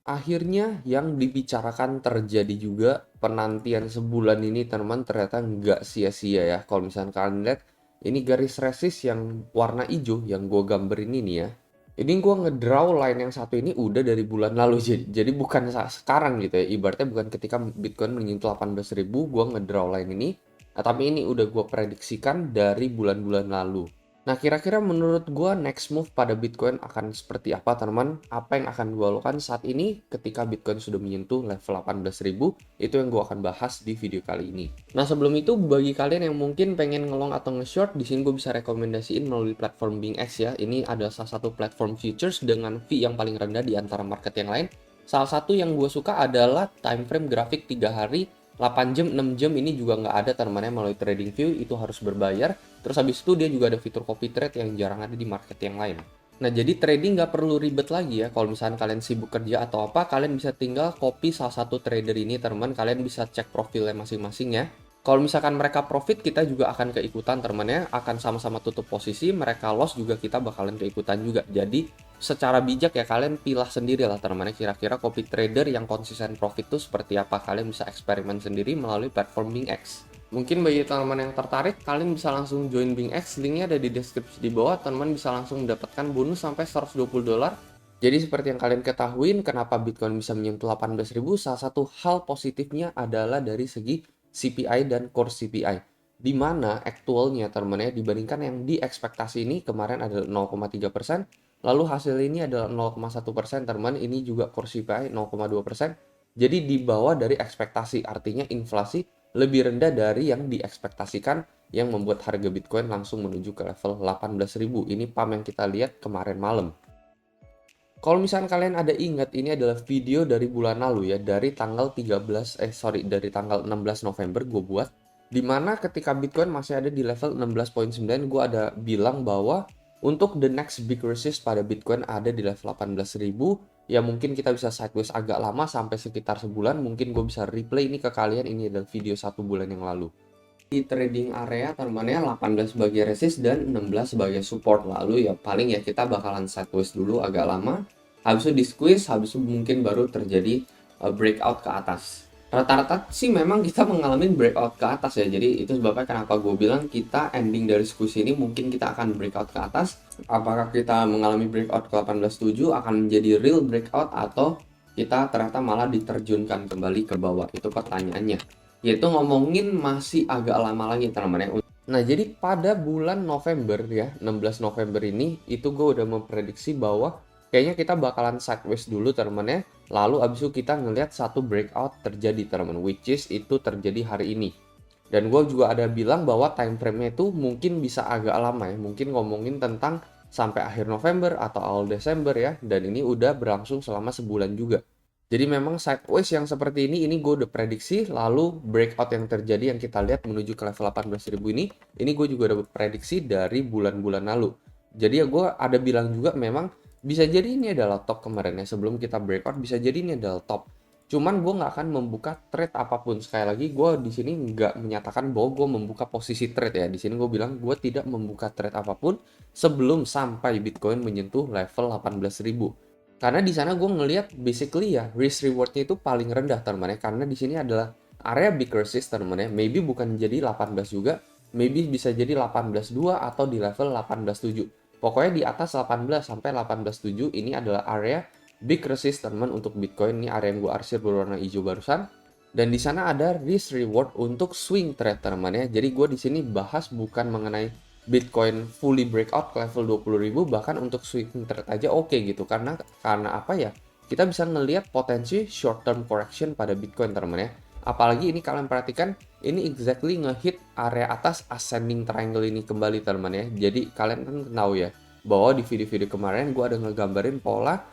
Akhirnya yang dibicarakan terjadi juga, penantian sebulan ini teman-teman ternyata nggak sia-sia ya. Kalau misalnya kalian lihat, ini garis resist yang warna hijau yang gue gambarin ini ya. Ini gue ngedraw line yang satu ini udah dari bulan lalu, jadi bukan sekarang gitu ya. Ibaratnya bukan ketika Bitcoin menyentuh 18.000 gue ngedraw line ini. Nah, tapi ini udah gue prediksikan dari bulan-bulan lalu. Nah, kira-kira menurut gua next move pada Bitcoin akan seperti apa, teman-teman? Apa yang akan gua lakukan saat ini ketika Bitcoin sudah menyentuh level 18.000? Itu yang gua akan bahas di video kali ini. Nah, sebelum itu, bagi kalian yang mungkin pengen ngelong atau nge-short, di sini gue bisa rekomendasiin melalui platform BingX ya. Ini adalah salah satu platform futures dengan fee yang paling rendah di antara market yang lain. Salah satu yang gue suka adalah time frame grafik 3 hari, 8 jam, 6 jam ini juga nggak ada teman-teman melalui TradingView, itu harus berbayar. Terus habis itu dia juga ada fitur copy trade yang jarang ada di market yang lain. Nah, jadi trading nggak perlu ribet lagi ya. Kalau misalnya kalian sibuk kerja atau apa, kalian bisa tinggal copy salah satu trader ini, teman. Kalian bisa cek profilnya masing-masing ya. Kalau misalkan mereka profit, kita juga akan keikutan, teman-teman ya. Akan sama-sama tutup posisi, mereka loss juga kita bakalan keikutan juga. Jadi, secara bijak ya kalian pilah sendiri lah, teman-teman. Kira-kira copy trader yang konsisten profit itu seperti apa. Kalian bisa eksperimen sendiri melalui platform BingX. Mungkin bagi teman-teman yang tertarik, kalian bisa langsung join BingX, linknya ada di deskripsi di bawah, teman-teman bisa langsung mendapatkan bonus sampai $120. Jadi seperti yang kalian ketahuin, kenapa Bitcoin bisa menyentuh 18.000, salah satu hal positifnya adalah dari segi CPI dan core CPI. Di mana aktualnya teman-teman ya, dibandingkan yang diekspektasi ini kemarin adalah 0,3%, lalu hasil ini adalah 0,1%, teman-teman, ini juga core CPI 0,2%. Jadi di bawah dari ekspektasi, artinya inflasi lebih rendah dari yang diekspektasikan yang membuat harga Bitcoin langsung menuju ke level 18.000. Ini pump yang kita lihat kemarin malam. Kalau misalkan kalian ada ingat, ini adalah video dari bulan lalu ya, dari tanggal dari tanggal 16 November gue buat, dimana ketika Bitcoin masih ada di level 16.9, gue ada bilang bahwa untuk the next big resist pada Bitcoin ada di level 18.000, ya mungkin kita bisa sideways agak lama sampai sekitar sebulan, mungkin gue bisa replay ini ke kalian, ini adalah video 1 bulan yang lalu. Di trading area teman-teman ya, 18 sebagai resist dan 16 sebagai support, lalu ya paling ya kita bakalan sideways dulu agak lama, habis itu di squeeze, habis itu mungkin baru terjadi breakout ke atas. Rata-rata sih memang kita mengalami breakout ke atas ya, jadi itu sebabnya kenapa gue bilang kita ending dari squeeze ini mungkin kita akan breakout ke atas. Apakah kita mengalami breakout ke 18.7 akan menjadi real breakout, atau kita ternyata malah diterjunkan kembali ke bawah, itu pertanyaannya, yaitu ngomongin masih agak lama lagi teman-teman ya. Nah, jadi pada bulan November ya, 16 November ini, itu gue udah memprediksi bahwa kayaknya kita bakalan sideways dulu teman-teman ya. Lalu abis itu kita ngelihat satu breakout terjadi teman-teman, which is itu terjadi hari ini. Dan gue juga ada bilang bahwa time frame-nya itu mungkin bisa agak lama ya, mungkin ngomongin tentang sampai akhir November atau awal Desember ya, dan ini udah berlangsung selama sebulan juga. Jadi memang sideways yang seperti ini gue udah prediksi, lalu breakout yang terjadi yang kita lihat menuju ke level 18.000 ini gue juga udah prediksi dari bulan-bulan lalu. Jadi ya gue ada bilang juga memang bisa jadi ini adalah top kemarin ya, sebelum kita breakout bisa jadi ini adalah top. Cuman gue nggak akan membuka trade apapun. Sekali lagi gue di sini nggak menyatakan bahwa gue membuka posisi trade ya. Di sini gue bilang gue tidak membuka trade apapun sebelum sampai Bitcoin menyentuh level 18.000. Karena di sana gue ngelihat basically ya risk rewardnya itu paling rendah teman-teman ya. Karena di sini adalah area big resist teman-teman ya. Maybe bukan jadi 18 juga, maybe bisa jadi 18.2 atau di level 18.7. Pokoknya di atas 18 sampai 18.7 ini adalah area big resist teman-teman untuk Bitcoin. Ini area yang gue arsir berwarna hijau barusan. Dan di sana ada risk reward untuk swing trade teman-teman ya. Jadi gue di sini bahas bukan mengenai Bitcoin fully breakout ke level 20.000, bahkan untuk swing trade aja oke gitu. Karena apa ya? Kita bisa ngelihat potensi short term correction pada Bitcoin teman-teman ya. Apalagi ini kalian perhatikan, ini exactly ngehit area atas ascending triangle ini kembali teman-teman ya. Jadi kalian kan tahu ya bahwa di video-video kemarin gue ada ngegambarin pola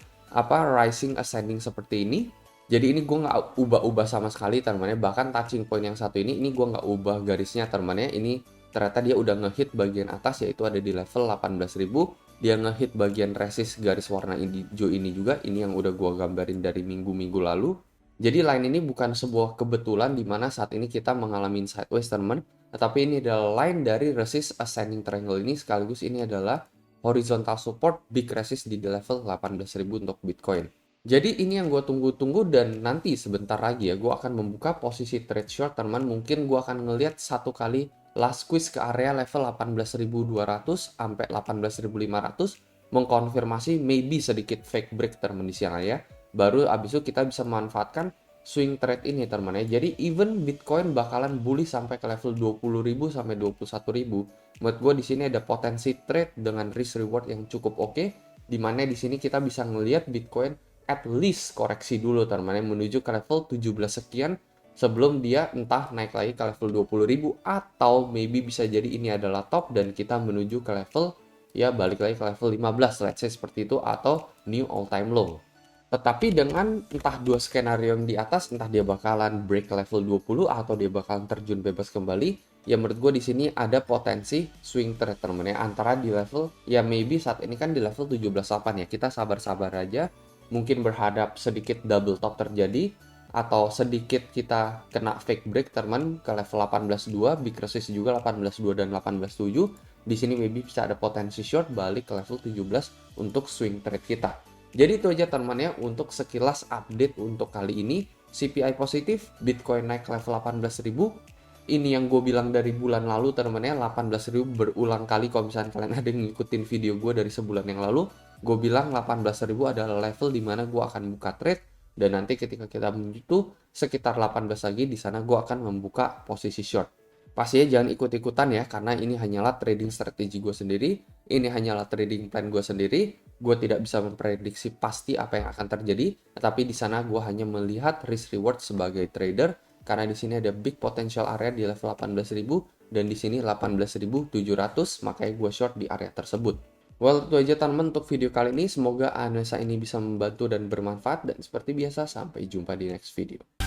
rising ascending seperti ini. Jadi ini gue nggak ubah-ubah sama sekali teman-teman ya. Bahkan touching point yang satu ini gue nggak ubah garisnya teman-teman ya. Ini ternyata dia udah ngehit bagian atas, yaitu ada di level 18.000. Dia ngehit bagian resist garis warna hijau ini juga, ini yang udah gua gambarin dari minggu-minggu lalu. Jadi line ini bukan sebuah kebetulan di mana saat ini kita mengalami sideways teman, tetapi ini adalah line dari resist ascending triangle ini, sekaligus ini adalah horizontal support big resist di level 18.000 untuk Bitcoin. Jadi ini yang gue tunggu-tunggu dan nanti sebentar lagi ya gue akan membuka posisi trade short teman. Mungkin gue akan ngelihat satu kali last squeeze ke area level 18.200 sampai 18.500 mengkonfirmasi maybe sedikit fake break teman di sana ya. Baru abis itu kita bisa memanfaatkan swing trade ini teman ya. Jadi even Bitcoin bakalan bullish sampai ke level 20.000 sampai 21.000. Menurut gue di sini ada potensi trade dengan risk reward yang cukup oke. Dimana di sini kita bisa ngelihat Bitcoin at least koreksi dulu teman-teman menuju ke level 17 sekian sebelum dia entah naik lagi ke level 20.000 atau maybe bisa jadi ini adalah top dan kita menuju ke level ya balik lagi ke level 15 let's say seperti itu atau new all time low. Tetapi dengan entah dua skenario yang di atas, entah dia bakalan break ke level 20 atau dia bakalan terjun bebas kembali, ya menurut gue di sini ada potensi swing trade teman ya antara di level ya maybe saat ini kan di level 17.8 ya. Kita sabar-sabar aja. Mungkin berhadap sedikit double top terjadi atau sedikit kita kena fake break teman ke level 18.2, big resist juga 18.2 dan 18.7. Di sini maybe bisa ada potensi short balik ke level 17 untuk swing trade kita. Jadi itu aja teman ya untuk sekilas update untuk kali ini. CPI positif, Bitcoin naik ke level 18.000. Ini yang gue bilang dari bulan lalu teman-teman ya, 18.000 berulang kali. Kalau misalnya kalian ada yang ngikutin video gue dari sebulan yang lalu, gue bilang 18.000 adalah level dimana gue akan buka trade. Dan nanti ketika kita menuju sekitar 18 lagi, di sana gue akan membuka posisi short. Pastinya jangan ikut-ikutan ya, karena ini hanyalah trading strategi gue sendiri. Ini hanyalah trading plan gue sendiri. Gue tidak bisa memprediksi pasti apa yang akan terjadi, tapi di sana gue hanya melihat risk reward sebagai trader karena di sini ada big potential area di level 18.000 dan di sini 18.700, makanya gue short di area tersebut. Well, itu aja teman-teman untuk video kali ini. Semoga analisa ini bisa membantu dan bermanfaat dan seperti biasa sampai jumpa di next video.